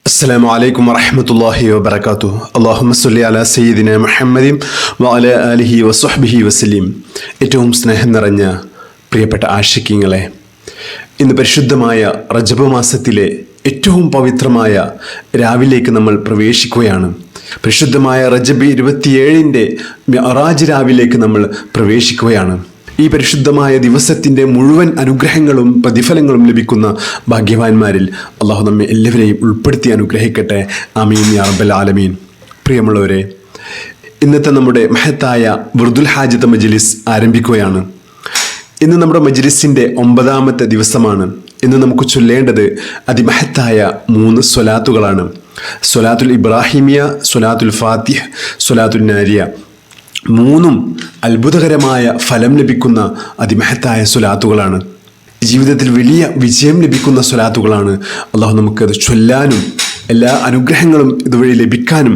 അസ്സലാമു അലൈക്കും വറഹ്മത്തുള്ളാഹി വബറകാതുഹു. അല്ലാഹുമ്മ സ്വല്ലി അലാ സയ്യിദിന മുഹമ്മദിൻ വഅലാ ആലിഹി വസ്വഹ്ബിഹി വസല്ലം. ഏറ്റവും സ്നേഹം നിറഞ്ഞ പ്രിയപ്പെട്ട ആശിക്കീങ്ങളെ, ഇന്ന് പരിശുദ്ധമായ റജബ് മാസത്തിലെ ഏറ്റവും പവിത്രമായ രാവിലേക്ക് നമ്മൾ പ്രവേശിക്കുകയാണ്. പരിശുദ്ധമായ റജബ് 27 മിഅ്റാജ് രാവിലേക്ക് നമ്മൾ പ്രവേശിക്കുകയാണ്. ഈ പരിശുദ്ധമായ ദിവസത്തിൻ്റെ മുഴുവൻ അനുഗ്രഹങ്ങളും പ്രതിഫലങ്ങളും ലഭിക്കുന്ന ഭാഗ്യവാന്മാരിൽ അള്ളാഹു നമ്മെ എല്ലാവരെയും ഉൾപ്പെടുത്തി അനുഗ്രഹിക്കട്ടെ. ആമീൻ യാ റബ്ബൽ ആലമീൻ. പ്രിയമുള്ളവരെ, ഇന്നത്തെ നമ്മുടെ മഹത്തായ വിർദുൽ ഹാജത്ത് മജ്ലിസ് ആരംഭിക്കുകയാണ്. ഇന്ന് നമ്മുടെ മജ്ലിസിൻ്റെ 9ാമത്തെ ദിവസമാണ്. ഇന്ന് നമുക്ക് ചൊല്ലേണ്ടത് അതിമഹത്തായ 3 സ്വലാത്തുകളാണ്. സ്വലാത്തുൽ ഇബ്രാഹിമിയ, സ്വലാത്തുൽ ഫാത്തിഹ്, സ്വലാത്തുൽ നാരിയ. 3 അത്ഭുതകരമായ ഫലം ലഭിക്കുന്ന അതിമഹത്തായ സ്വലാത്തുകളാണ്. ജീവിതത്തിൽ വലിയ വിജയം ലഭിക്കുന്ന സ്വലാത്തുകളാണ്. അള്ളാഹു നമുക്കത് ചൊല്ലാനും എല്ലാ അനുഗ്രഹങ്ങളും ഇതുവഴി ലഭിക്കാനും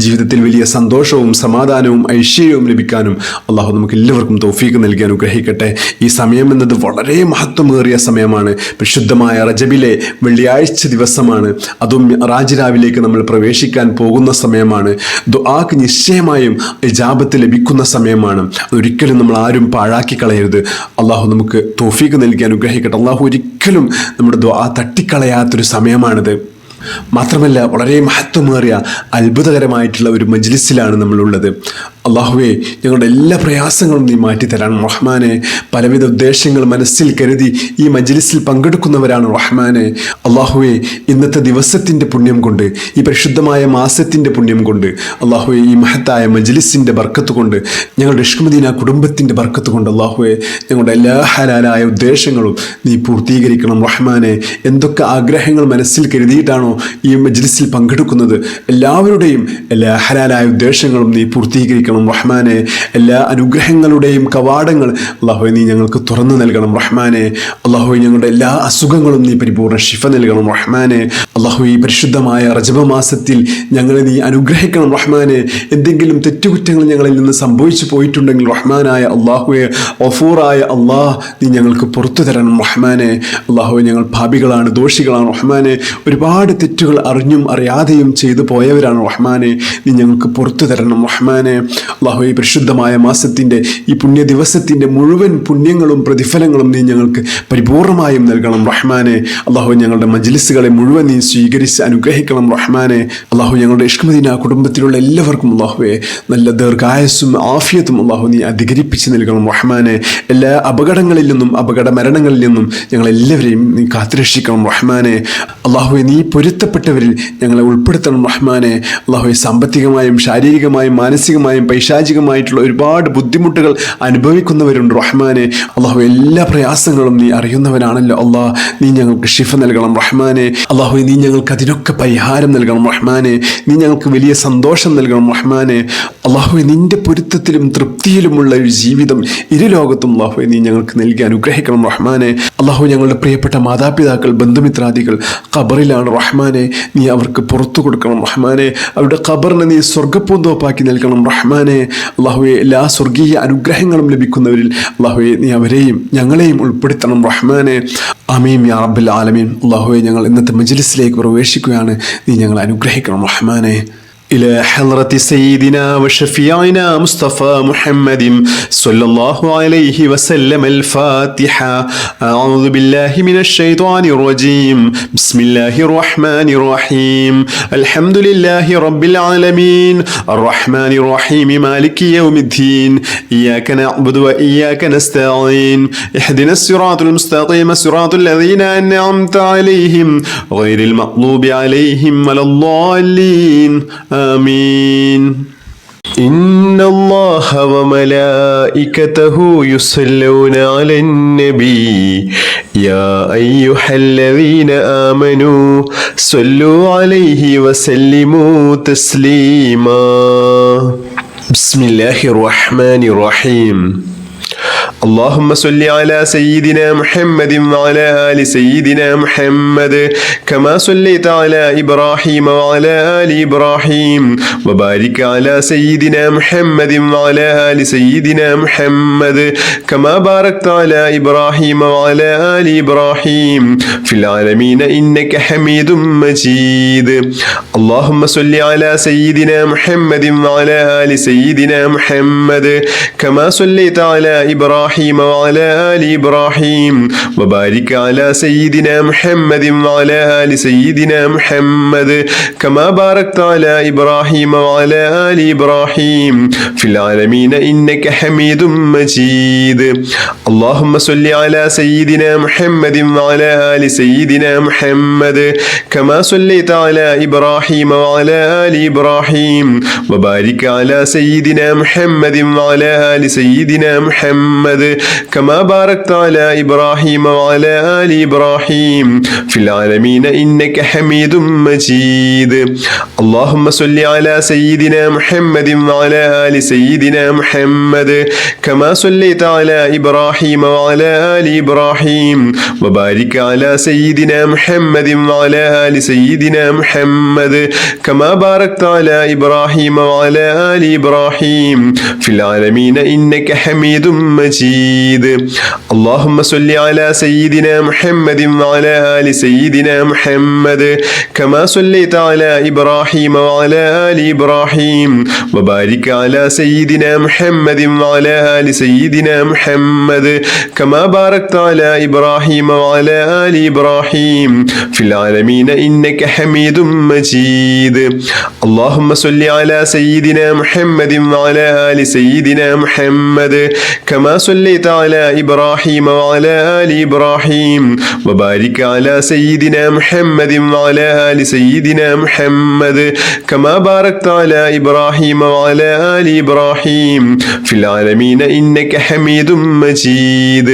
ജീവിതത്തിൽ വലിയ സന്തോഷവും സമാധാനവും ഐശ്വര്യവും ലഭിക്കാനും അള്ളാഹു നമുക്ക് എല്ലാവർക്കും തൗഫീഖ് നൽകി അനുഗ്രഹിക്കട്ടെ. ഈ സമയം എന്നത് വളരെ മഹത്വമേറിയ സമയമാണ്. പരിശുദ്ധമായ റജബിലെ വെള്ളിയാഴ്ച ദിവസമാണ്. അതും മിഅ്റാജ് രാവിലേക്ക് നമ്മൾ പ്രവേശിക്കാൻ പോകുന്ന സമയമാണ്. ദുആക്ക് നിശ്ചയമായും ഇജാബത്ത് ലഭിക്കുന്ന സമയമാണ്. അതൊരിക്കലും നമ്മൾ ആരും പാഴാക്കി കളയരുത്. അള്ളാഹു നമുക്ക് തൗഫീഖ് നൽകി അനുഗ്രഹിക്കട്ടെ. അള്ളാഹു ഒരിക്കലും നമ്മുടെ ദുആ തട്ടിക്കളയാത്തൊരു സമയമാണിത്. മാത്രമല്ല, വളരെ മഹത്വമേറിയ അത്ഭുതകരമായിട്ടുള്ള ഒരു മജ്ലിസിലാണ് നമ്മളുള്ളത്. അള്ളാഹുവേ, ഞങ്ങളുടെ എല്ലാ പ്രയാസങ്ങളും നീ മാറ്റിത്തരാൻ റഹ്മാനെ. പലവിധ ഉദ്ദേശങ്ങൾ മനസ്സിൽ കരുതി ഈ മജ്ലിസിൽ പങ്കെടുക്കുന്നവരാണ് റഹ്മാനെ. അള്ളാഹുവേ, ഇന്നത്തെ ദിവസത്തിൻ്റെ പുണ്യം കൊണ്ട്, ഈ പരിശുദ്ധമായ മാസത്തിൻ്റെ പുണ്യം കൊണ്ട്, അള്ളാഹുവേ, ഈ മഹത്തായ മജ്ലിസിൻ്റെ ബർക്കത്ത് കൊണ്ട്, ഞങ്ങളുടെ ഇഷ്കമദീന കുടുംബത്തിൻ്റെ ബർക്കത്ത് കൊണ്ട് അള്ളാഹുവേ, ഞങ്ങളുടെ എല്ലാ ഹലാലായ ഉദ്ദേശങ്ങളും നീ പൂർത്തീകരിക്കണം റഹ്മാനെ. എന്തൊക്കെ ആഗ്രഹങ്ങൾ മനസ്സിൽ കരുതിയിട്ടാണോ ഈ മജ്ലിസിൽ പങ്കെടുക്കുന്നത്, എല്ലാവരുടെയും എല്ലാ ഹലാലായ ഉദ്ദേശങ്ങളും നീ പൂർത്തീകരിക്കണം റഹ്മാനെ. എല്ലാ അനുഗ്രഹങ്ങളുടെയും കവാടങ്ങൾ അള്ളാഹുവേ നീ ഞങ്ങൾക്ക് തുറന്നു നൽകണം റഹ്മാനെ. അള്ളാഹുവേ, ഞങ്ങളുടെ എല്ലാ അസുഖങ്ങളും നീ പരിപൂർണ്ണ ശിഫ നൽകണം റഹ്മാനെ. അള്ളാഹുവേ, ഈ പരിശുദ്ധമായ റജബ് മാസത്തിൽ ഞങ്ങളെ നീ അനുഗ്രഹിക്കണം റഹ്മാനെ. എന്തെങ്കിലും തെറ്റുകുറ്റങ്ങൾ ഞങ്ങളിൽ നിന്ന് സംഭവിച്ചു പോയിട്ടുണ്ടെങ്കിൽ റഹ്മാനായ അള്ളാഹുവേ, ഗഫൂറായ അള്ളാഹ്, നീ ഞങ്ങൾക്ക് പുറത്തു തരണം റഹ്മാനെ. അള്ളാഹുവേ, ഞങ്ങൾ പാപികളാണ്, ദോഷികളാണ് റഹ്മാനെ. ഒരുപാട് തെറ്റുകൾ അറിഞ്ഞും അറിയാതെയും ചെയ്തു പോയവരാണ് റഹ്മാനെ. നീ ഞങ്ങൾക്ക് പുറത്തു തരണം റഹ്മാനെ. അള്ളാഹു, ഈ പരിശുദ്ധമായ മാസത്തിൻ്റെ ഈ പുണ്യ ദിവസത്തിൻ്റെ മുഴുവൻ പുണ്യങ്ങളും പ്രതിഫലങ്ങളും നീ ഞങ്ങൾക്ക് പരിപൂർണമായും നൽകണം റഹ്മാനെ. അള്ളാഹു, ഞങ്ങളുടെ മജ്ലിസുകളെ മുഴുവൻ നീ സ്വീകരിച്ച് അനുഗ്രഹിക്കണം റഹ്മാനെ. അള്ളാഹു, ഞങ്ങളുടെ ഇഷ്കമദീന കുടുംബത്തിലുള്ള എല്ലാവർക്കും അള്ളാഹുവെ നല്ല ദീർഘായുസ്സും ആഫിയത്തും അള്ളാഹു നീ അധികരിപ്പിച്ച് നൽകണം റഹ്മാനെ. എല്ലാ അപകടങ്ങളിൽ നിന്നും അപകട മരണങ്ങളിൽ നിന്നും ഞങ്ങളെല്ലാവരെയും നീ കാത്തുരക്ഷിക്കണം റഹ്മാനെ. അള്ളാഹുവെ, നീ പൊരുത്തപ്പെട്ടവരിൽ ഞങ്ങളെ ഉൾപ്പെടുത്തണം റഹ്മാനെ. അള്ളാഹുവെ, സാമ്പത്തികമായും ശാരീരികമായും മാനസികമായും പൈശാചികമായിട്ടുള്ള ഒരുപാട് ബുദ്ധിമുട്ടുകൾ അനുഭവിക്കുന്നവരുണ്ട് റഹ്മാനെ. അള്ളാഹു, എല്ലാ പ്രയാസങ്ങളും നീ അറിയുന്നവനാണല്ലോ അള്ളാഹ്. നീ ഞങ്ങൾക്ക് ശിഫ നൽകണം റഹ്മാനെ. അള്ളാഹു, നീ ഞങ്ങൾക്ക് അതിനൊക്കെ പരിഹാരം നൽകണം റഹ്മാനെ. നീ ഞങ്ങൾക്ക് വലിയ സന്തോഷം നൽകണം റഹ്മാനെ. അള്ളാഹു, നിന്റെ പൊരുത്തത്തിലും തൃപ്തിയിലുമുള്ള ഒരു ജീവിതം ഇരുലോകത്തും അള്ളാഹു നീ ഞങ്ങൾക്ക് നൽകി അനുഗ്രഹിക്കണം റഹ്മാനെ. അള്ളാഹു, ഞങ്ങളുടെ പ്രിയപ്പെട്ട മാതാപിതാക്കൾ, ബന്ധുമിത്രാദികൾ ഖബറിലാണ് റഹ്മാനെ. നീ അവർക്ക് പുറത്തു കൊടുക്കണം റഹ്മാനെ. അവരുടെ ഖബറിനെ നീ സ്വർഗ്ഗപ്പൂന്തോപ്പാക്കി നൽകണം റഹ്മാനെ. അള്ളാഹുവെ, എല്ലാ സ്വർഗീയ അനുഗ്രഹങ്ങളും ലഭിക്കുന്നവരിൽ അള്ളാഹുവെ നീ അവരെയും ഞങ്ങളെയും ഉൾപ്പെടുത്തണം റഹ്മാനെ. ആമീൻ യാ റബ്ബൽ ആലമീൻ. അള്ളാഹുവെ, ഞങ്ങൾ ഇന്നത്തെ മജ്ലിസിലേക്ക് പ്രവേശിക്കുകയാണ്. നീ ഞങ്ങളെ അനുഗ്രഹിക്കണം റഹ്മാനെ. إلى حضرة سيدنا وشفيعنا مصطفى محمد صلى الله عليه وسلم الفاتحة. أعوذ بالله من الشيطان الرجيم. بسم الله الرحمن الرحيم. الحمد لله رب العالمين الرحمن الرحيم مالك يوم الدين. إياك نعبد وإياك نستعين. اهدنا الصراط المستقيم صراط الذين أنعمت عليهم غير المغضوب عليهم ولا الضالين. آمين. إن الله وملائكته يصلون على النبي يا أيها الذين آمنوا صلوا عليه وسلموا تسليما. بسم الله الرحمن الرحيم. اللهم صل على سيدنا محمد وعلى آل سيدنا محمد كما صليت على إبراهيم وعلى آل إبراهيم وبارك على سيدنا محمد وعلى آل سيدنا محمد كما باركت على إبراهيم وعلى آل إبراهيم في العالمين إنك حميد مجيد. اللهم صل على سيدنا محمد وعلى آل سيدنا محمد كما صليت على إبراهيم وعلى آل إبراهيم وبارك على سيدنا محمد وعلى آل سيدنا محمد كما باركت على إبراهيم وعلى آل إبراهيم في العالمين إنك حميد مجيد. اللهم صل على سيدنا محمد وعلى آل سيدنا محمد كما صليت على إبراهيم وعلى آل إبراهيم وبارك على سيدنا محمد وعلى آل سيدنا محمد كما باركت على إبراهيم وعلى آل إبراهيم في العالمين إنك حميد مجيد. اللهم صل على سيدنا محمد وعلى آل سيدنا محمد كما صليت على إبراهيم وعلى آل إبراهيم وبارك على سيدنا محمد وعلى آل سيدنا محمد كما باركت على إبراهيم وعلى آل إبراهيم في العالمين إنك حميد مجيد. اللهم صل على سيدنا محمد وعلى آل سيدنا محمد كما صليت على إبراهيم وعلى آل إبراهيم وبارك على سيدنا محمد وعلى آل سيدنا محمد كما باركت على إبراهيم وعلى آل إبراهيم في العالمين إنك حميد مجيد. اللهم صل على سيدنا محمد وعلى آل سيدنا محمد كما صليت على إبراهيم وعلى آل إبراهيم وبارك على سيدنا محمد وعلى آل سيدنا محمد كما باركت على إبراهيم وعلى آل إبراهيم في العالمين إنك حميد مجيد.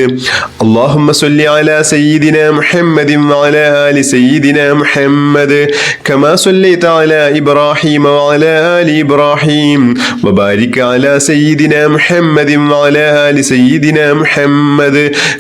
اللهم صل على سيدنا محمد وعلى آل سيدنا محمد كما صليت على إبراهيم وعلى آل إبراهيم وبارك على سيدنا محمد وعلى آل سيدنا محمد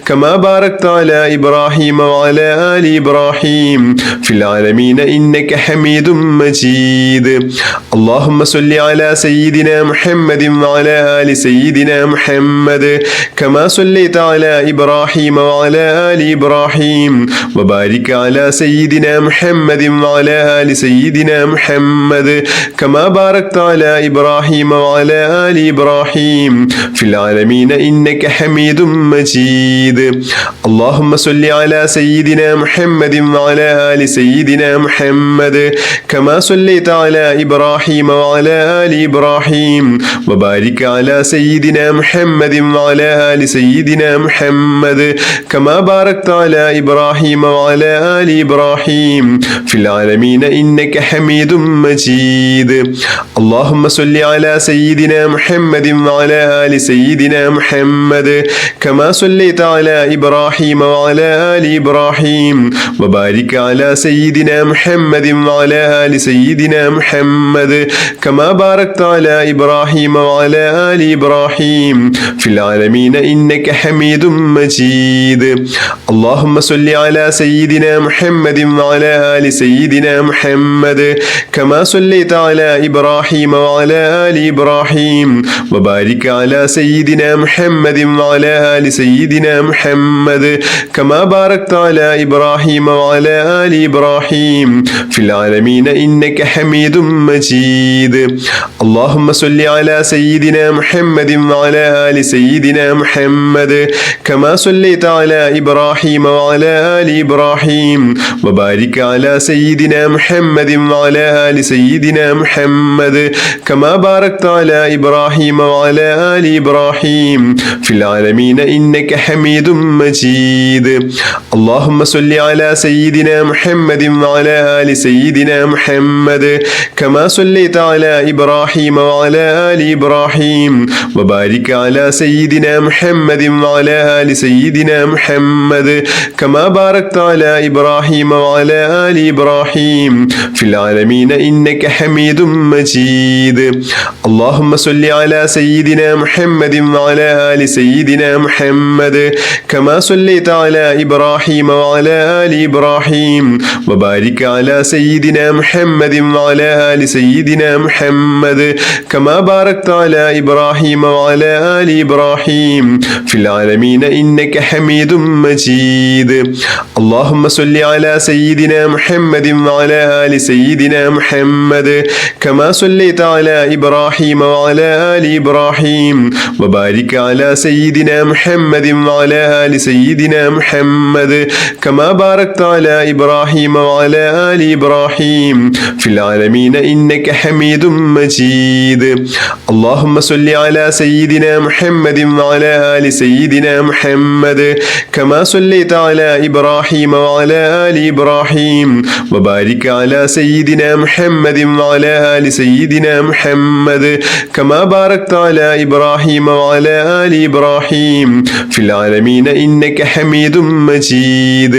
كما باركت على إبراهيم وعلى آل إبراهيم في العالمين إنك حميد مجيد. اللهم صل على سيدنا محمد وعلى آل سيدنا محمد كما صليت على إبراهيم وعلى آل إبراهيم وبارك على سيدنا محمد وعلى آل سيدنا محمد كما باركت على إبراهيم وعلى آل إبراهيم في العالمين إنك حميد مجيد. اللهم صل على سيدنا محمد وعلى آل سيدنا محمد كما صليت على إبراهيم وعلى آل إبراهيم وبارك على سيدنا محمد وعلى آل سيدنا محمد كما باركت على إبراهيم وعلى آل إبراهيم في العالمين إنك حميد مجيد. اللهم صل على سيدنا محمد وعلى آل سيدنا محمد كما صليت على إبراهيم وعلى آل إبراهيم وبارك على سيدنا محمد وعلى آل سيدنا محمد كما باركت على إبراهيم وعلى آل إبراهيم في العالمين إنك حميد مجيد. اللهم صل على سيدنا محمد وعلى آل سيدنا محمد كما صليت على إبراهيم وعلى آل إبراهيم وبارك على سيدنا محمد وعلى آل سيدنا محمد كما باركت على إبراهيم وعلى آل إبراهيم في العالمين إنك حميد مجيد. اللهم صل على سيدنا محمد وعلى آل سيدنا محمد كما صليت على إبراهيم وعلى آل إبراهيم وبارك على سيدنا محمد وعلى آل سيدنا محمد كما باركت على إبراهيم وعلى آل إبراهيم في العالمين إنك حميد مجيد. اللهم صل على سيدنا محمد وعلى آل سيدنا محمد كما صليت على إبراهيم وعلى آل إبراهيم وبارك على سيدنا محمد وعلى آل سيدنا محمد كما باركت على إبراهيم وعلى آل إبراهيم في العالمين إنك حميد مجيد. اللهم صل على سيدنا محمد وعلى آل سيدنا محمد كما صليت على إبراهيم وعلى آل إبراهيم وبارك على سيدنا محمد وعلى آل سيدنا محمد كما باركت على إبراهيم وعلى آل إبراهيم في العالمين إنك حميد مجيد. اللهم صل على سيدنا محمد وعلى آل سيدنا محمد كما صليت على إبراهيم وعلى آل إبراهيم وبارك على سيدنا محمد وعلى آل سيدنا محمد كما باركت على إبراهيم وعلى آل إبراهيم في العالمين إنك حميد مجيد. اللهم صل على سيدنا محمد وعلى آل سيدنا محمد كما صليت على إبراهيم وعلى آل إبراهيم وبارك على سيدنا محمد وعلى آل سيدنا محمد كما باركت على إبراهيم وعلى آل إبراهيم في العالمين إنك حميد مجيد.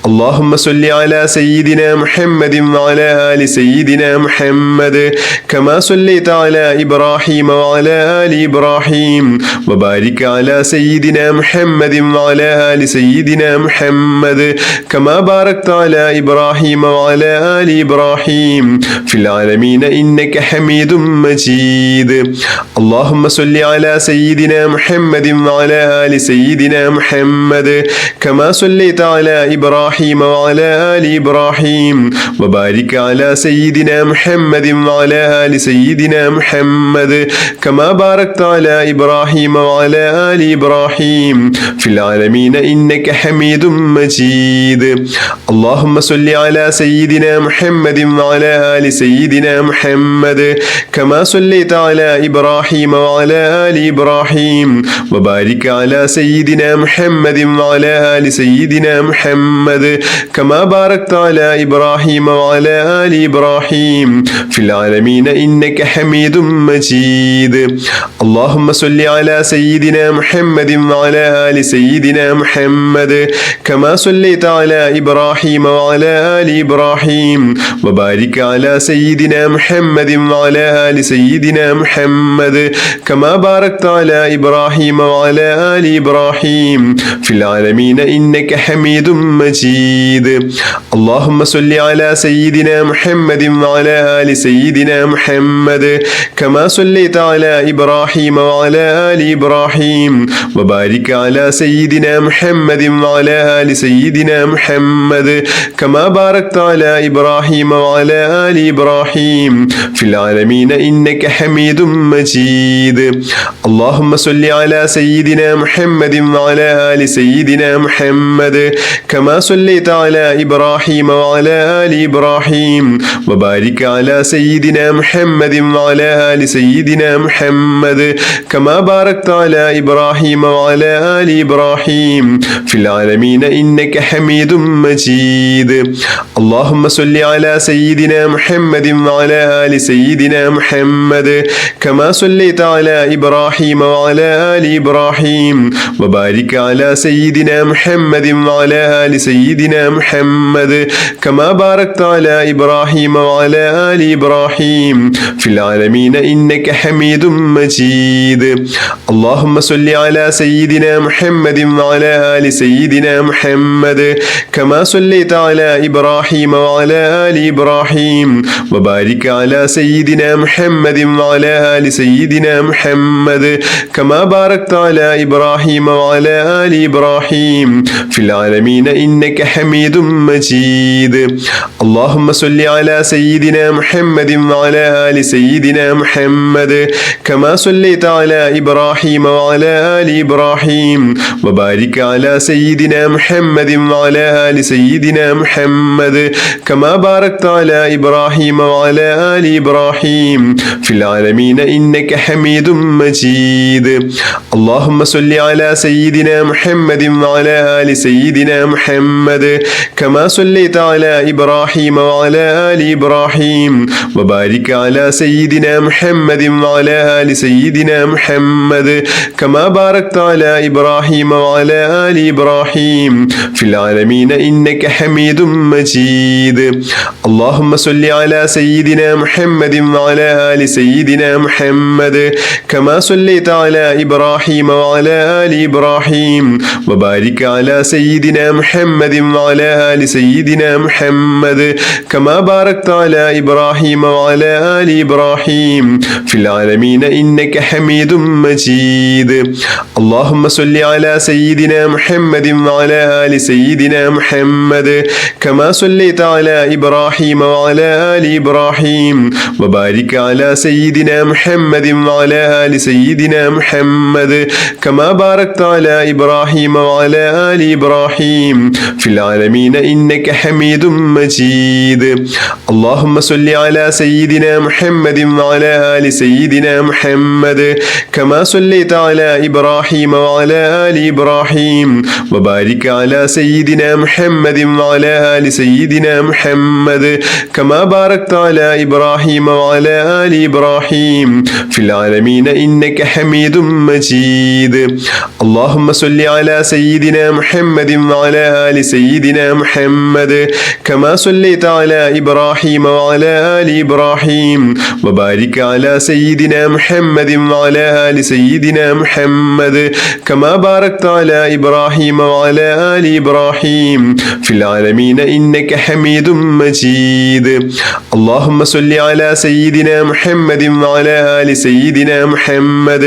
اللهم صل على سيدنا محمد وعلى آل سيدنا محمد كما صليت على إبراهيم وعلى آل إبراهيم وبارك على سيدنا محمد وعلى آل سيدنا محمد كما باركت على إبراهيم وعلى آل إبراهيم في العالمين إنك حميد مجيد. اللهم صل على سيدنا محمد وعلى آل سيدنا محمد كما صليت على إبراهيم وعلى آل إبراهيم وبارك على سيدنا محمد وعلى آل سيدنا محمد كما باركت على إبراهيم وعلى آل إبراهيم في العالمين إنك حميد مجيد. اللهم صل على سيدنا محمد وعلى آل سيدنا محمد كما صليت على إبراهيم وعلى آل إبراهيم وبارك على سيدنا محمد وعلى آل سيدنا محمد كما باركت على إبراهيم وعلى آل إبراهيم في العالمين إنك حميد مجيد. اللهم صل على سيدنا محمد وعلى آل سيدنا محمد كما صليت على إبراهيم وعلى آل إبراهيم وبارك على سيدنا محمد وعلى آل سيدنا محمد كما باركت على إبراهيم وعلى آل إبراهيم في العالمين إنك حميد مجيد. اللهم صل على سيدنا محمد وعلى آل سيدنا محمد كما صليت على إبراهيم وعلى آل إبراهيم وبارك على سيدنا محمد وعلى آل سيدنا محمد كما باركت على إبراهيم وعلى آل إبراهيم في العالمين إنك حميد مجيد. اللهم صل على سيدنا محمد وعلى آل سيدنا محمد كما صليت على إبراهيم وعلى آل إبراهيم وبارك على سيدنا محمد وعلى آل سيدنا محمد كما باركت على إبراهيم وعلى آل إبراهيم في العالمين إنك حميد مجيد. اللهم صل على سيدنا محمد وعلى آل سيدنا محمد كما صليت على إبراهيم وعلى آل إبراهيم وبارك على سيدنا محمد وعلى آل سيدنا محمد كما باركت على إبراهيم وعلى آل إبراهيم في العالمين إنك حميد مجيد. اللهم صل على سيدنا محمد وعلى آل سيدنا محمد كما صليت على إبراهيم وعلى آل إبراهيم وبارك على سيدنا محمد وعلى آل سيدنا محمد كما باركت على إبراهيم وعلى آل إبراهيم في العالمين إنك حميد مجيد. اللهم صل على سيدنا محمد وعلى آل سيدنا محمد كما صليت على إبراهيم وعلى آل إبراهيم وبارك على سيدنا محمد وعلى آل سيدنا محمد كما باركت على إبراهيم وعلى آل إبراهيم في العالمين إنك حميد مجيد. اللهم صل على سيدنا محمد وعلى آل سيدنا محمد كما صليت على إبراهيم وعلى آل إبراهيم وبارك على سيدنا محمد وعلى آل سيدنا محمد كما باركت على إبراهيم وعلى آل إبراهيم في العالمين إنك حميد مجيد. اللهم صل على سيدنا محمد وعلى آل سيدنا محمد كما صليت على إبراهيم إبراهيم وعلى آل إبراهيم وبارك على سيدنا محمد وعلى آل سيدنا محمد كما باركت على إبراهيم وعلى آل إبراهيم في العالمين إنك حميد مجيد. اللهم صل على سيدنا محمد وعلى آل سيدنا محمد كما صليت على إبراهيم وعلى آل إبراهيم وبارك على سيدنا محمد وعلى آل سيدنا محمد كما باركت على إبراهيم وعلى آل إبراهيم في العالمين إنك حميد مجيد. اللهم صل على سيدنا محمد وعلى آل سيدنا محمد كما صليت على إبراهيم وعلى آل إبراهيم وبارك على سيدنا محمد وعلى آل سيدنا محمد كما باركت على إبراهيم وعلى آل إبراهيم في العالمين إنك حميد مجيد. اللهم صل على سيدنا محمد وعلى آل سيدنا محمد كما صليت على إبراهيم وعلى آل إبراهيم وبارك على سيدنا محمد وعلى آل سيدنا محمد كما باركت على إبراهيم وعلى آل إبراهيم في العالمين إنك حميد مجيد. اللهم صل على سيدنا محمد وعلى آل سيدنا محمد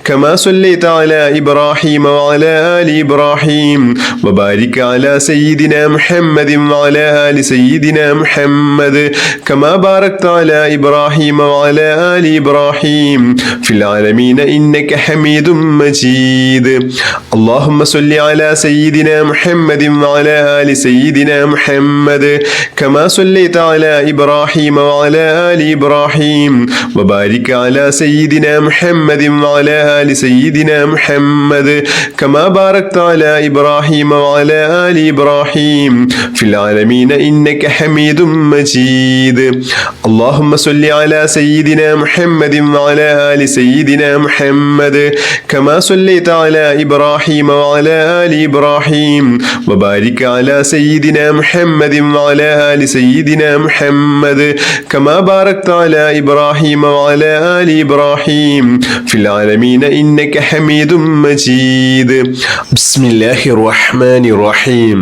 كما صليت على إبراهيم وعلى آل إبراهيم وبارك على سيدنا محمد وعلى آل سيدنا محمد كما باركت على إبراهيم وعلى آل إبراهيم في العالمين إنك حميد مجيد. اللهم صل على سيدنا محمد وعلى آل سيدنا محمد كما صليت على إبراهيم وعلى آل إبراهيم وبارك على سيدنا محمد وعلى آل سيدنا محمد كما باركت على إبراهيم وعلى آل إبراهيم في العالمين إنك حميد مجيد. اللهم صل على سيدنا محمد وعلى آل سيدنا محمد كما صليت على إبراهيم وعلى آل إبراهيم وبارك على سيدنا محمد وعلى آل سيدنا محمد كما باركت على إبراهيم وعلى آل إبراهيم في العالمين إنك حميد مجيد. بسم الله الرحمن الرحيم.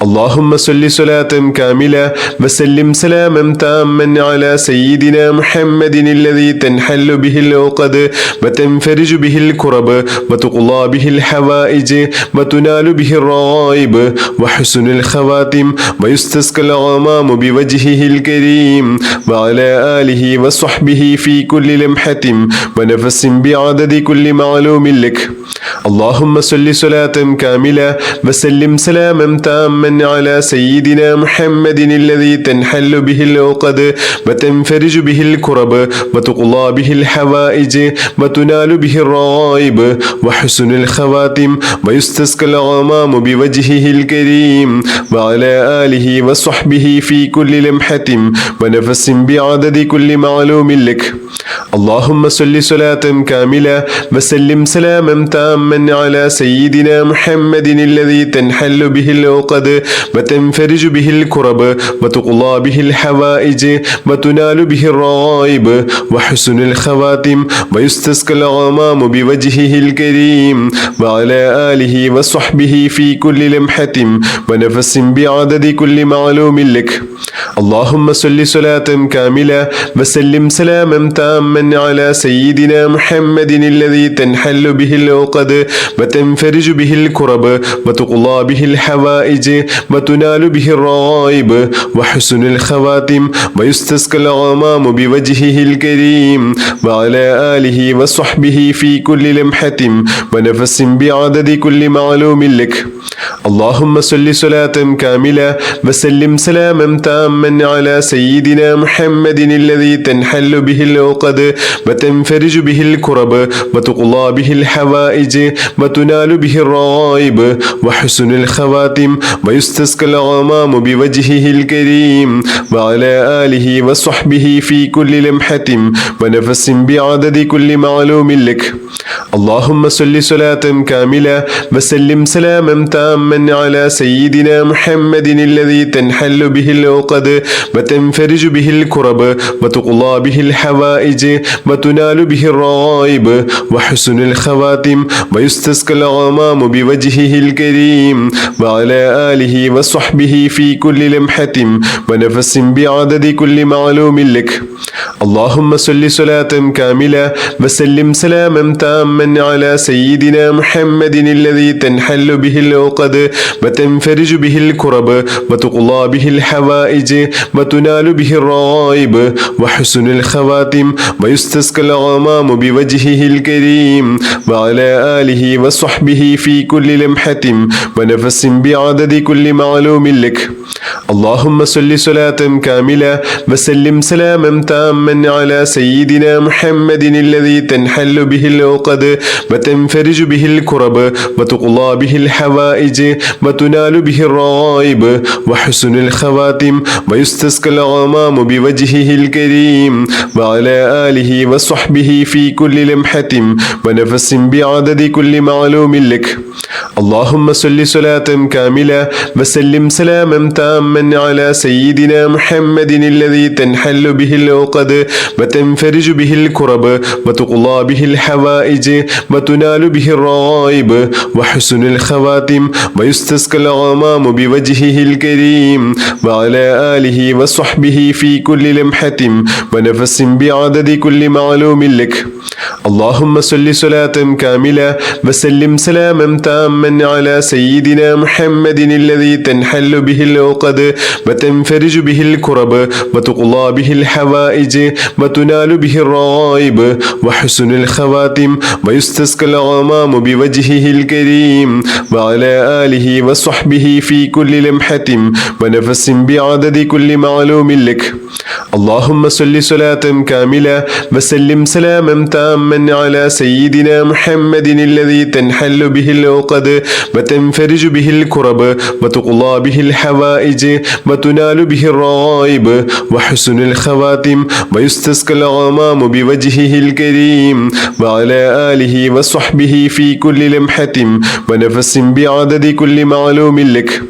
اللهم صل صلاة كاملة وسلم سلاما تاما على سيدنا محمد الذي تنحل به العقد وتنفرج به الكرب وتقضى به الحوائج وتنال به الرغائب وحسن الخواتم ويستسقى الغمام بوجهه الكريم وعلى آله وصحبه في كل لمحة ونفس بعدد كل معلوم لك. اللهم صل صلاة كاملة وسلم سلاما تاما على سيدنا محمد الذي تنحل به العقد وتنفرج به الكرب وتقضى به الحوائج وتنال به الرغائب وحسن الخواتم ويستسقى الغمام بوجهه الكريم وعلى آله وصحبه في كل لمحة ونفس بعدد كل معلوم لك. اللهم صل صلاة كاملة وسلم سلاما تاما على سيدنا محمد الذي تنحل به العقد وتنفرج به الكرب وتقضى به الحوائج وتنال به الرغائب وحسن الخواتم ويستسقى الغمام بوجهه الكريم وعلى آله وصحبه في كل لمحة ونفس بعدد كل معلوم لك. اللهم صل صلاة كاملة وسلم سلاما تاما على سيدنا محمد الذي تنحل به العقد وتنفرج به الكرب وتقضى به الحوائج وتنال به الرغائب وحسن الخواتم ويستسقى الغمام بوجهه الكريم وعلى آله وصحبه في كل لمحة ونفس بعدد كل معلوم لك. اللهم صل صلاة كاملة وسلم سلاما تاما على سيدنا محمد الذي تنحل به العقد وتنفرج به الكرب وتقضى به الحوائج وتنال به الرغائب وحسن الخواتم ويستسقى الغمام بوجهه الكريم وعلى آله وصحبه في كل لمحة ونفس بعدد كل معلوم لك. اللهم صل صلاة كاملة وسلم سلاما تاما تاما على سيدنا محمد الذي تنحل به العقد وتنفرج به الكرب وتقضى به الحوائج وتنال به الرغائب وحسن الخواتم ويستسقى الغمام بوجهه الكريم وعلى آله وصحبه في كل لمحة ونفس بعدد كل معلوم لك. اللهم صل صلاة كاملة وسلم سلاما تاما على سيدنا محمد الذي تنحل به العقد وتنفرج به الكرب وتقضى به الحوائج وتنال به الرغائب وحسن الخواتم ويستسقى الغمام بوجهه الكريم وعلى آله وصحبه في كل لمحة ونفس بعدد كل معلوم لك. اللهم صل صلاة كاملة وسلم سلاما تاما على سيدنا محمد الذي تنحل به العقد وتنفرج به الكرب وتقضى به الحوائج وتنال به الرغائب وحسن الخواتم ويستسقى الغمام بوجهه الكريم وعلى آله وصحبه في كل لمحة ونفس بعدد كل معلوم لك. اللهم صل صلاة كاملة وسلم سلاما تاما على سيدنا محمد الذي تنحل به العقد وتنفرج به الكرب وتقضى به الحوائج وتنال به الرغائب وحسن الخواتم ويستسقى الغمام بوجهه الكريم وعلى آله وصحبه في كل لمحة ونفس بعدد كل معلوم لك. اللهم صل صلاة كاملة وسلم سلاما تاما على سيدنا محمد الذي تنحل به العقد وتنفرج به الكرب وتقضى به الحوائج وتنال به الرغائب وحسن الخواتم ويستسقى الغمام بوجهه الكريم وعلى آله وصحبه في كل لمحة ونفس بعدد كل معلوم لك. اللهم صل صلاة كاملة وسلم سلاما تاما على سيدنا محمد الذي تنحل به العقد وتنفرج به الكرب وتقضى به الحوائج وتنال به الرغائب وحسن الخواتم ويستسقى الغمام بوجهه الكريم وعلى آله وصحبه في كل لمحة ونفس بعدد كل معلوم لك.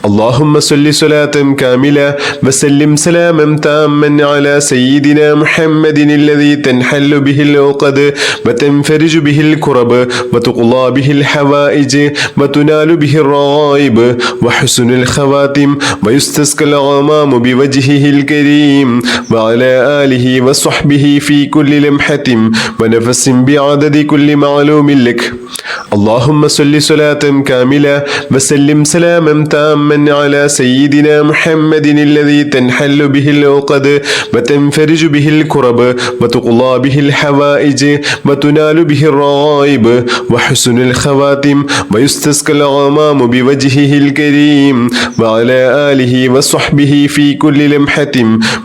اللهم صل صلاة كاملة وسلم سلاما تاما على سيدنا محمد الذي تنحل به العقد وتنفرج به الكرب وتقضى به الحوائج وتنال به الرغائب وحسن الخواتم ويستسقى الغمام بوجهه الكريم وعلى آله وصحبه في كل لمحة ونفس بعدد كل معلوم لك. اللهم صل صلاة كاملة وسلم سلاما تاما على سيدنا محمد الذي تنحل به العقد وتنفرج به الكرب وتقضى به الحوائج وتنال به الرغائب وحسن الخواتم ويستسقى الغمام بوجهه الكريم وعلى آله وصحبه في كل لمحة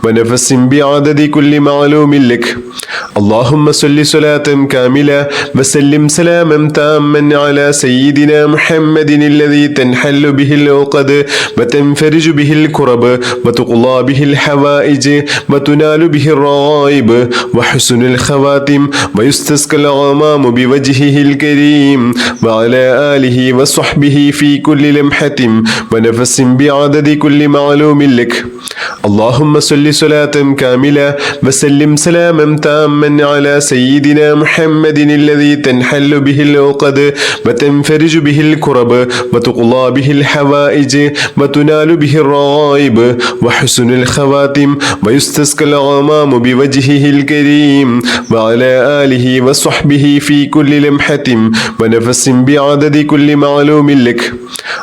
ونفس بعدد كل معلوم لك. اللهم صل صلاة كاملة وسلم سلاما تاما على سيدنا محمد الذي تنحل به العقد وتنفرج به الكرب وتقضى به الحوائج وتنال به الرغائب وحسن الخواتم ويستسقى الغمام بوجهه الكريم وعلى آله وصحبه في كل لمحة ونفس بعدد كل معلوم لك. اللهم صل صلاة كاملة وسلم سلاما تاما على سيدنا محمد الذي تنحل به العقد وتنفرج به الكرب وتقضى به الحوائج وتنال به الرغائب وحسن الخواتم ويستسقى الغمام بوجهه الكريم وعلى آله وصحبه في كل لمحة ونفس بعدد كل معلوم لك.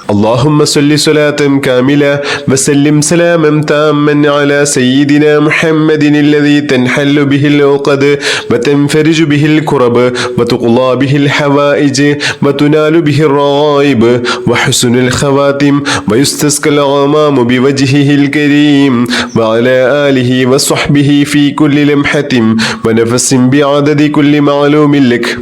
اللهم صل صلاة كاملة وسلم سلاما تاما على سيدنا محمد الذي تنحل به العقد وتنفرج به الكرب وتقضى به الحوائج وتنال به الرغائب وحسن الخواتم ويستسقى الغمام بوجهه الكريم وعلى آله وصحبه في كل لمحة ونفس بعدد كل معلوم لك.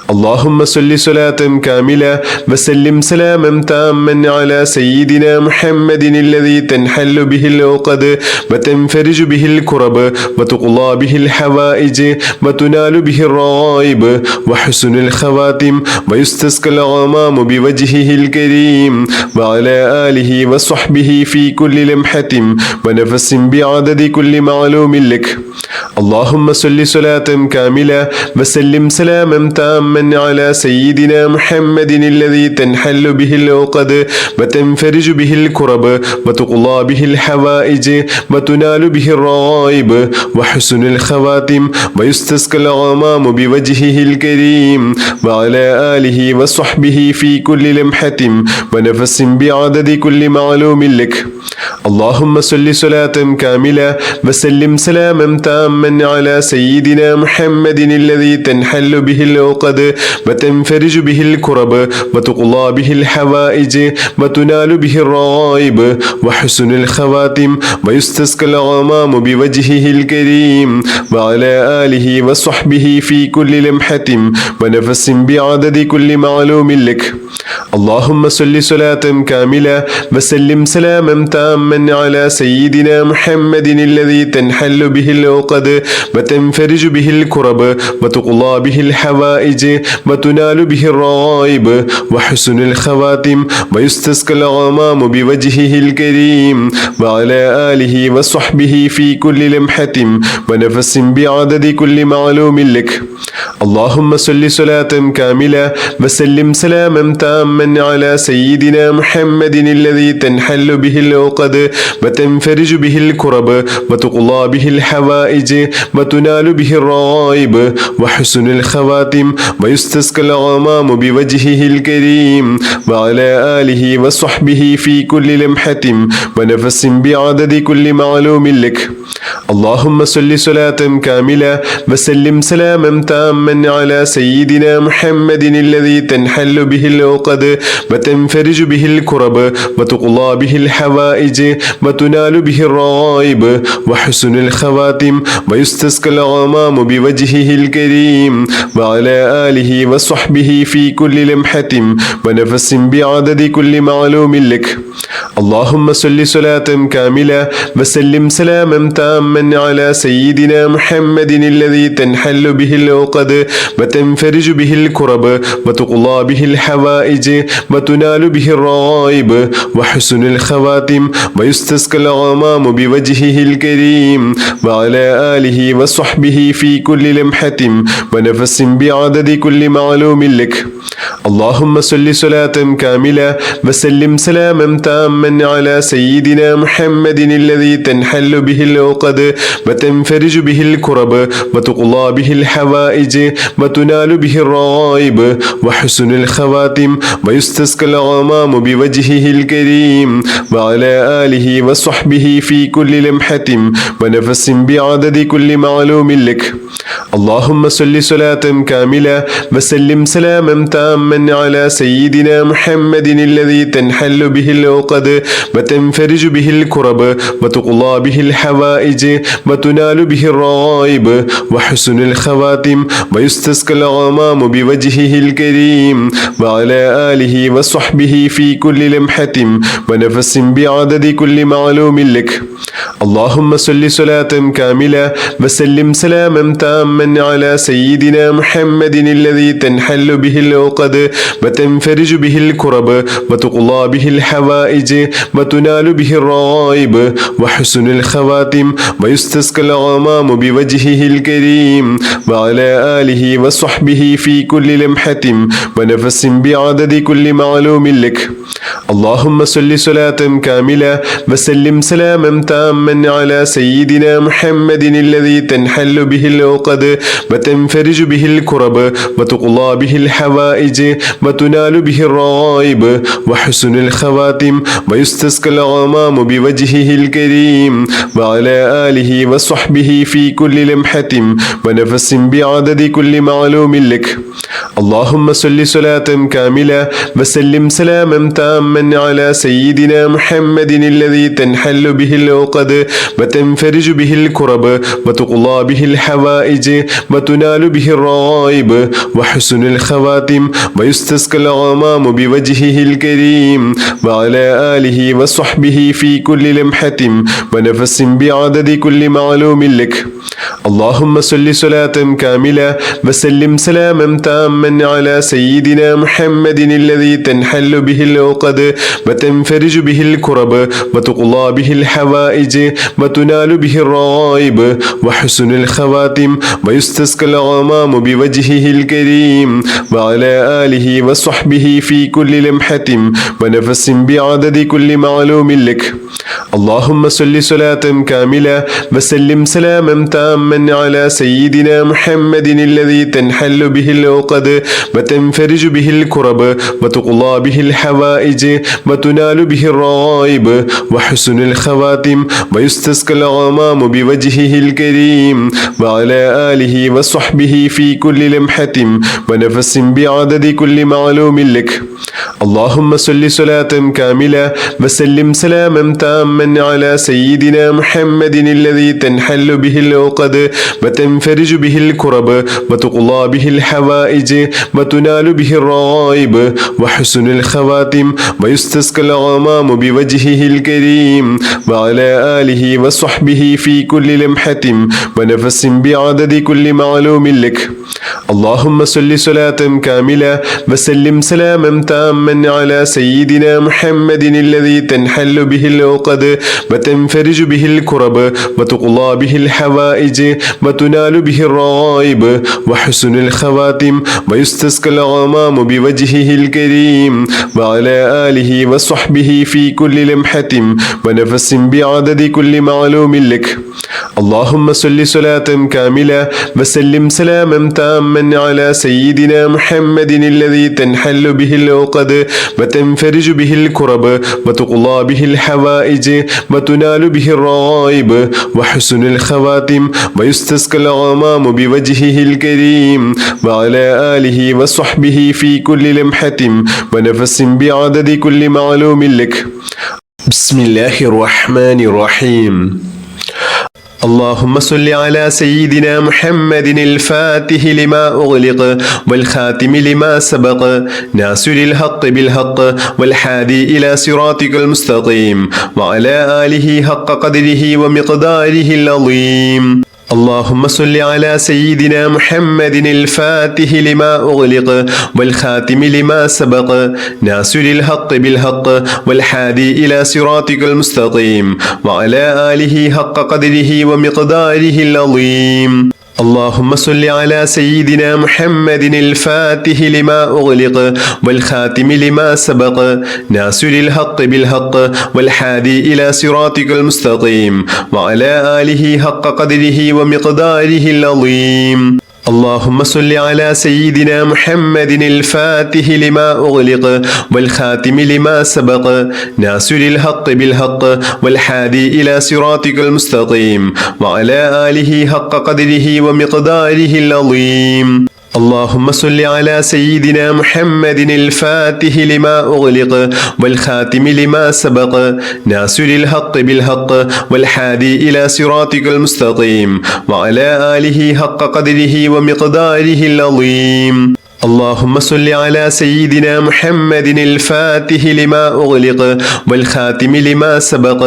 اللهم صل صلاة كاملة وسلم سلاما تاما على سيدنا محمد الذي تنحل به العقد وتنفرج به الكرب وتقضى به الحوائج وتنال به الرغائب وحسن الخواتم ويستسقى الغمام بوجهه الكريم وعلى آله وصحبه في كل لمحة ونفس بعدد كل معلوم لك. اللهم صل صلاة كاملة وسلم سلاما تاما على سيدنا محمد الذي تنحل به العقد وتنفرج به الكرب وتقضى به الحوائج وتنال به الرغائب وحسن الخواتم ويستسقى الغمام بوجهه الكريم وعلى آله وصحبه في كل لمحة ونفس بعدد كل معلوم لك. اللهم صل صلاة كاملة وسلم سلاما تاما على سيدنا محمد الذي تنحل به العقد وتنفرج به الكرب وتقضى به الحوائج وتنال به الرغائب وحسن الخواتم ويستسقى الغمام بوجهه الكريم وعلى آله وصحبه في كل لمحة ونفس بعدد كل معلوم لك. اللهم صل صلاة كاملة وسلم سلاما تاما على سيدنا محمد الذي تنحل به العقد وتنفرج به الكرب وتقضى به الحوائج وتنال به الرغائب وحسن الخواتم ويستسقى الغمام بوجهه الكريم وعلى آله وصحبه في كل لمحة ونفس بعدد كل معلوم لك. اللهم صل صلاة كاملة وسلم سلاما تاما على سيدنا محمد الذي تنحل به العقد وتنفرج به الكرب وتقضى به الحوائج وتنال به الرغائب وحسن الخواتم ويستسقى الغمام بوجهه الكريم وعلى آله وصحبه في كل لمحة ونفس بعدد كل معلوم لك. اللهم صل صلاة كاملة وسلم سلاما تاما على سيدنا محمد الذي تنحل به العقد وتنفرج به الكرب وتقضى به الحوائج وتنال به الرغائب وحسن الخواتم ويستسقى الغمام بوجهه الكريم وعلى آله وصحبه في كل لمحة ونفس بعدد كل معلوم لك. اللهم صل صلاة كاملة وسلم سلاما تاما على سيدنا محمد الذي تنحل به العقد وتنفرج به الكرب وتقضى به الحوائج وتنال به الرغائب وحسن الخواتم ويستسقى الغمام بوجهه الكريم وعلى آله وصحبه في كل لمحة ونفس بعدد كل معلوم لك. اللهم صل صلاة كاملة وسلم سلاما تاما على سيدنا محمد الذي تنحل به العقد وتنفرج به الكرب وتقضى به الحوائج وتنال به الرغائب وحسن الخواتم ويستسقى الغمام بوجهه الكريم وعلى آله وصحبه في كل لمحة ونفس بعدد كل معلوم لك. اللهم صل صلاة كاملة وسلم سلاما تاما على سيدنا محمد الذي تنحل به العقد وتنفرج به الكرب وتقضى به الحوائج وتنال به الرغائب وحسن الخواتم ويستسقى الغمام بوجهه الكريم وعلى آله وصحبه في كل لمحة ونفس بعدد كل معلوم لك. اللهم صل صلاة كاملة وسلم سلاما تاما على سيدنا محمد الذي تنحل به العقد وتنفرج به الكرب وتقضى به الحوائج وتنال به الرغائب وحسن الخواتم ويستسقى الغمام بوجهه الكريم وعلى آله وصحبه في كل لمحة ونفس بعدد كل معلوم لك. اللهم صل صلاة كاملة وسلم سلاما تاما على سيدنا محمد الذي تنحل به العقد وتنفرج به الكرب وتقضى به الحوائج وتنال به الرغائب وحسن الخواتم ويستسقى الغمام بوجهه الكريم وعلى آله وصحبه في كل لمحة ونفس بعدد كل معلوم لك. اللهم صل صلاة كاملة وسلم سلاما تاما على سيدنا محمد الذي تنحل به العقد وتنفرج به الكرب وتقضى به الحوائج وتنال به الرغائب وحسن الخواتم ويستسقى الغمام بوجهه الكريم وعلى آله وصحبه في كل لمحة ونفس بعدد كل معلوم لك. اللهم صل صلاة كاملة وسلم سلاما تاما على سيدنا محمد الذي تنحل به العقد وتنفرج به الكرب وتقضى به الحوائج وتنال به الرغائب وحسن الخواتم ويستسقى الغمام بوجهه الكريم وعلى آله وصحبه في كل لمحة ونفس بعدد كل معلوم لك. اللهم صل صلاة كاملة وسلم سلاما تاما على سيدنا محمد الذي تنحل به العقد وتنفرج به الكرب وتقضى به الحوائج وتنال به الرغائب وحسن الخواتم ويستسقى الغمام بوجهه الكريم وعلى آله وصحبه في كل لمحة ونفس بعدد كل معلوم لك. اللهم صل صلاة كاملة وسلم سلاما تاما على سيدنا محمد الذي تنحل به العقد وتنفرج به الكرب وتقضى به الحوائج وتنال به الرغائب وحسن الخواتم ويستسقى الغمام بوجهه الكريم وعلى آله وصحبه في كل لمحة ونفس بعدد كل معلوم لك. اللهم صل صلاة كاملة وسلم سلاما تاما على سيدنا محمد الذي تنحل به العقد وتنفرج به الكرب وتقضى به الحوائج وتنال به الرغائب وحسن الخواتم ويستسقى الغمام بوجهه الكريم وعلى آله وصحبه في كل لمحة ونفس بعدد كل معلوم لك. اللهم صل صلاة كاملة وسلم سلاما تاما على سيدنا محمد الذي تنحل به العقد وتنفرج به الكرب وتقضى به الحوائج وتنال به الرغائب وحسن الخواتم ويستسقى الغمام بوجهه الكريم وعلى آله وصحبه في كل لمحة ونفس بعدد كل معلوم لك. بسم الله الرحمن الرحيم. اللهم صل على سيدنا محمد الفاتح لما أغلق والخاتم لما سبق ناصر الحق بالحق والحادي إلى صراطك المستقيم وعلى آله حق قدره ومقداره العظيم. اللهم صل على سيدنا محمد الفاتح لما أغلق والخاتم لما سبق ناصر الحق بالحق والحادي إلى صراطك المستقيم وعلى آله حق قدره ومقداره العظيم. اللهم صل على سيدنا محمد الفاتح لما أغلق والخاتم لما سبق ناصر الحق بالحق والحادي إلى صراطك المستقيم وعلى آله حق قدره ومقداره العظيم. اللهم صل على سيدنا محمد الفاتح لما أغلق والخاتم لما سبق ناصر الحق بالحق والحادي إلى صراطك المستقيم وعلى آله حق قدره ومقداره العظيم. اللهم صل على سيدنا محمد الفاتح لما أغلق والخاتم لما سبق ناصر الحق بالحق والحادي إلى صراطك المستقيم وعلى آله حق قدره ومقداره العظيم. اللهم صل على سيدنا محمد الفاتح لما أغلق والخاتم لما سبق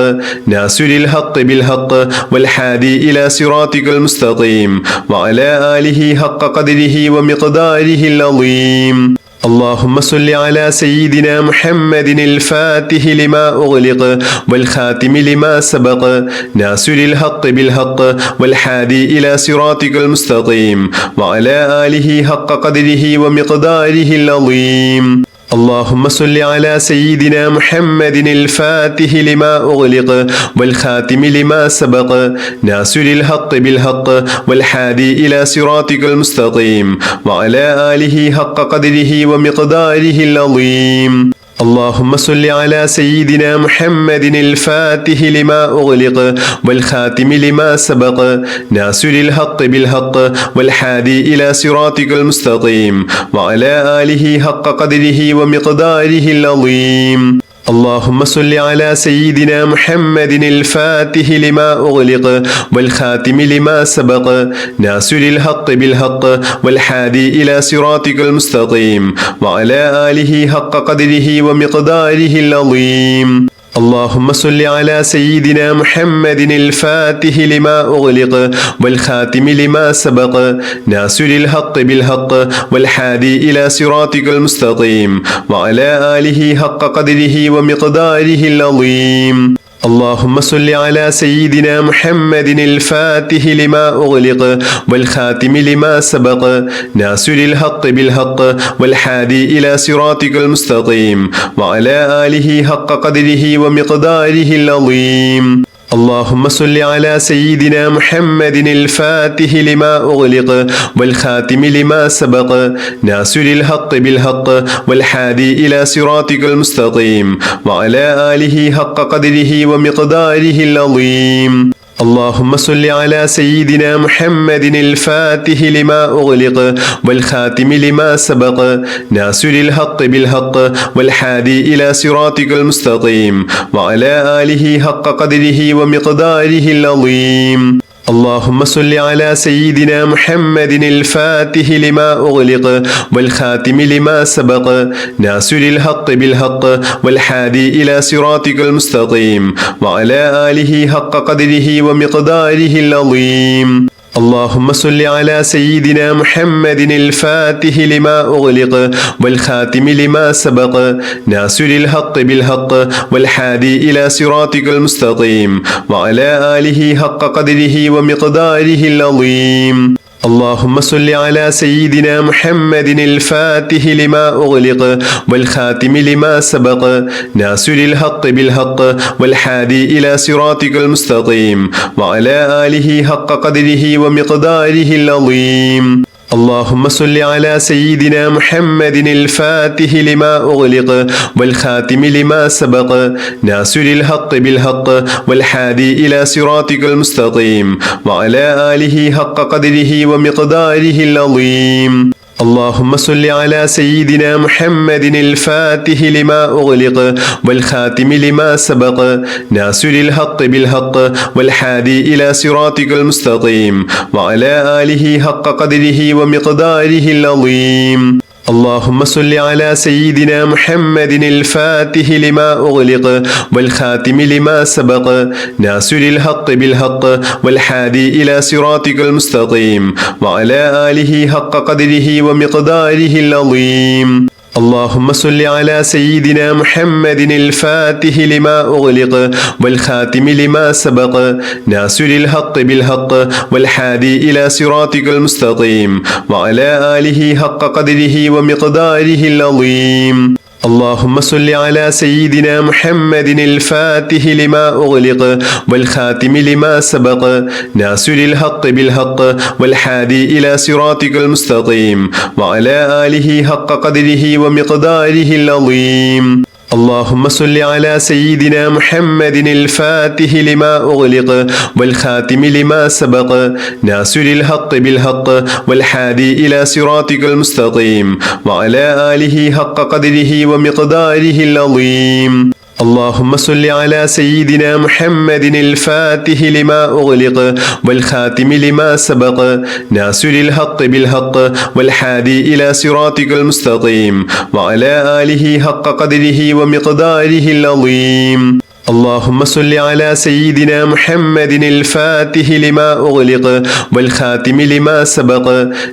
ناصر الحق بالحق والحادي إلى صراطك المستقيم وعلى آله حق قدره ومقداره العظيم. اللهم صل على سيدنا محمد الفاتح لما أغلق والخاتم لما سبق ناصر الحق بالحق والحادي إلى صراطك المستقيم وعلى آله حق قدره ومقداره العظيم. اللهم صل على سيدنا محمد الفاتح لما أغلق والخاتم لما سبق ناصر الحق بالحق والحادي إلى صراطك المستقيم وعلى آله حق قدره ومقداره العظيم. اللهم صل على سيدنا محمد الفاتح لما أغلق والخاتم لما سبق ناصر الحق بالحق والحادي إلى صراطك المستقيم وعلى آله حق قدره ومقداره العظيم. اللهم صل على سيدنا محمد الفاتح لما أغلق والخاتم لما سبق ناصر الحق بالحق والهادي إلى صراطك المستقيم وعلى آله حق قدره ومقداره العظيم. اللهم صل على سيدنا محمد الفاتح لما أغلق والخاتم لما سبق ناصر الحق بالحق والهادي إلى صراطك المستقيم وعلى آله حق قدره ومقداره العظيم. اللهم صل على سيدنا محمد الفاتح لما أغلق والخاتم لما سبق ناصر الحق بالحق والهادي إلى صراطك المستقيم وعلى آله حق قدره ومقداره العظيم. اللهم صل على سيدنا محمد الفاتح لما أغلق والخاتم لما سبق ناصر الحق بالحق والهادي إلى صراطك المستقيم وعلى آله حق قدره ومقداره العظيم. اللهم صل على سيدنا محمد الفاتح لما أغلق والخاتم لما سبق ناصر الحق بالحق والهادي إلى صراطك المستقيم وعلى آله حق قدره ومقداره العظيم. اللهم صل على سيدنا محمد الفاتح لما أغلق والخاتم لما سبق ناصر الحق بالحق والهادي إلى صراطك المستقيم وعلى آله حق قدره ومقداره العظيم. اللهم صل على سيدنا محمد الفاتح لما أغلق والخاتم لما سبق ناصر الحق بالحق والهادي إلى صراطك المستقيم وعلى آله حق قدره ومقداره العظيم. اللهم صل على سيدنا محمد الفاتح لما أغلق والخاتم لما سبق ناصر الحق بالحق والهادي إلى صراطك المستقيم وعلى آله حق قدره ومقداره العظيم. اللهم صل على سيدنا محمد الفاتح لما أغلق والخاتم لما سبق ناصر الحق بالحق والهادي إلى صراطك المستقيم وعلى آله حق قدره ومقداره العظيم. اللهم صل على سيدنا محمد الفاتح لما أغلق والخاتم لما سبق ناصر الحق بالحق والهادي إلى صراطك المستقيم وعلى آله حق قدره ومقداره العظيم. اللهم صل على سيدنا محمد الفاتح لما أغلق والخاتم لما سبق ناصر الحق بالحق والهادي إلى صراطك المستقيم وعلى آله حق قدره ومقداره العظيم. اللهم صل على سيدنا محمد الفاتح لما أغلق والخاتم لما سبق ناصر الحق بالحق والهادي إلى صراطك المستقيم وعلى آله حق قدره ومقداره العظيم. اللهم صل على سيدنا محمد الفاتح لما أغلق والخاتم لما سبق ناصر الحق بالحق والهادي إلى صراطك المستقيم وعلى آله حق قدره ومقداره العظيم. اللهم صل على سيدنا محمد الفاتح لما أغلق والخاتم لما سبق ناصر الحق بالحق والهادي إلى صراطك المستقيم وعلى آله حق قدره ومقداره العظيم. اللهم صل على سيدنا محمد الفاتح لما أغلق والخاتم لما سبق ناصر الحق بالحق والهادي إلى صراطك المستقيم وعلى آله حق قدره ومقداره العظيم. اللهم صل على سيدنا محمد الفاتح لما أغلق والخاتم لما سبق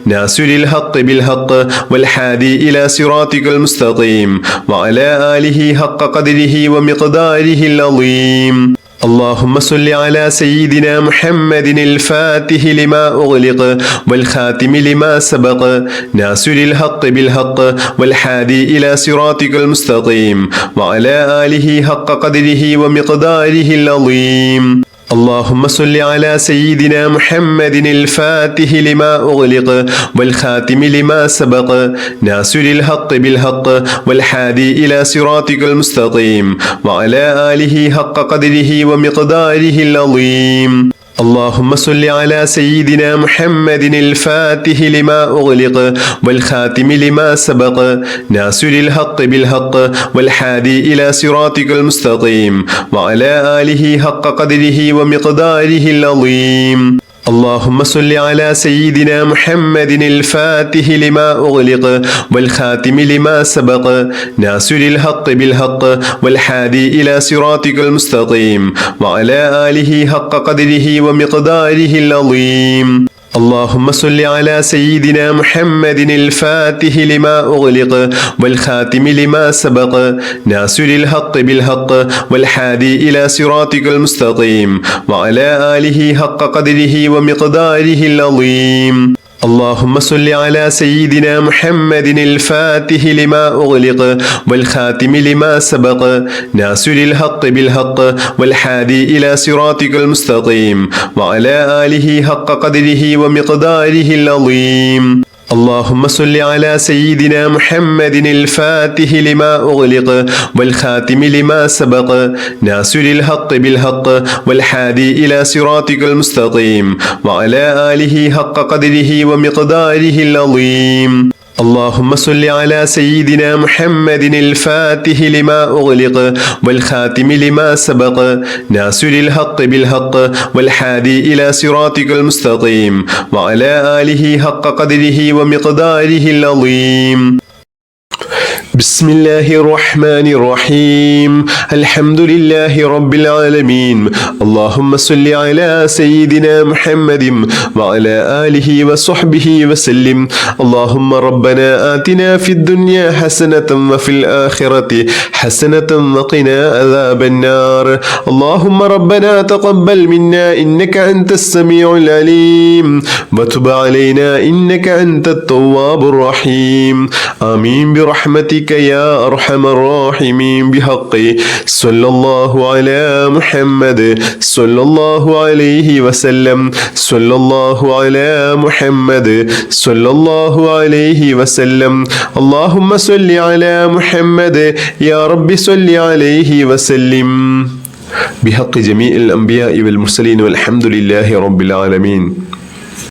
ناصر الحق بالحق والهادي إلى صراطك المستقيم وعلى آله حق قدره ومقداره العظيم. اللهم صل على سيدنا محمد الفاتح لما أغلق والخاتم لما سبق ناصر الحق بالحق والهادي إلى صراطك المستقيم وعلى آله حق قدره ومقداره العظيم. اللهم صل على سيدنا محمد الفاتح لما أغلق والخاتم لما سبق ناصر الحق بالحق والهادي إلى صراطك المستقيم وعلى آله حق قدره ومقداره العظيم. اللهم صل على سيدنا محمد الفاتح لما أغلق والخاتم لما سبق ناصر الحق بالحق والهادي إلى صراطك المستقيم وعلى آله حق قدره ومقداره العظيم. اللهم صل على سيدنا محمد الفاتح لما أغلق والخاتم لما سبق ناصر الحق بالحق والهادي إلى صراطك المستقيم وعلى آله حق قدره ومقداره العظيم. اللهم صل على سيدنا محمد الفاتح لما أغلق والخاتم لما سبق ناصر الحق بالحق والهادي إلى صراطك المستقيم وعلى آله حق قدره ومقداره العظيم. اللهم صل على سيدنا محمد الفاتح لما أغلق والخاتم لما سبق ناصر الحق بالحق والهادي إلى صراطك المستقيم وعلى آله حق قدره ومقداره العظيم. اللهم صل على سيدنا محمد الفاتح لما أغلق والخاتم لما سبق ناصر الحق بالحق والهادي إلى صراطك المستقيم وعلى آله حق قدره ومقداره العظيم. اللهم صل على سيدنا محمد الفاتح لما أغلق والخاتم لما سبق ناصر الحق بالحق والهادي إلى صراطك المستقيم وعلى آله حق قدره ومقداره العظيم. بسم الله الرحمن الرحيم. الحمد لله رب العالمين. اللهم صل على سيدنا محمد وعلى آله وصحبه وسلم. اللهم ربنا آتنا في الدنيا حسنة وفي الآخرة حسنة وقنا عذاب النار. اللهم ربنا تقبل منا إنك أنت السميع العليم وتب علينا إنك أنت التواب الرحيم. آمين برحمتك يا أرحم الراحمين بحق صلى الله على محمد صلى الله عليه وسلم. صلى الله على محمد صلى الله عليه وسلم. اللهم صل على محمد يا رب صل عليه وسلم بحق جميع الأنبياء والمرسلين والحمد لله رب العالمين.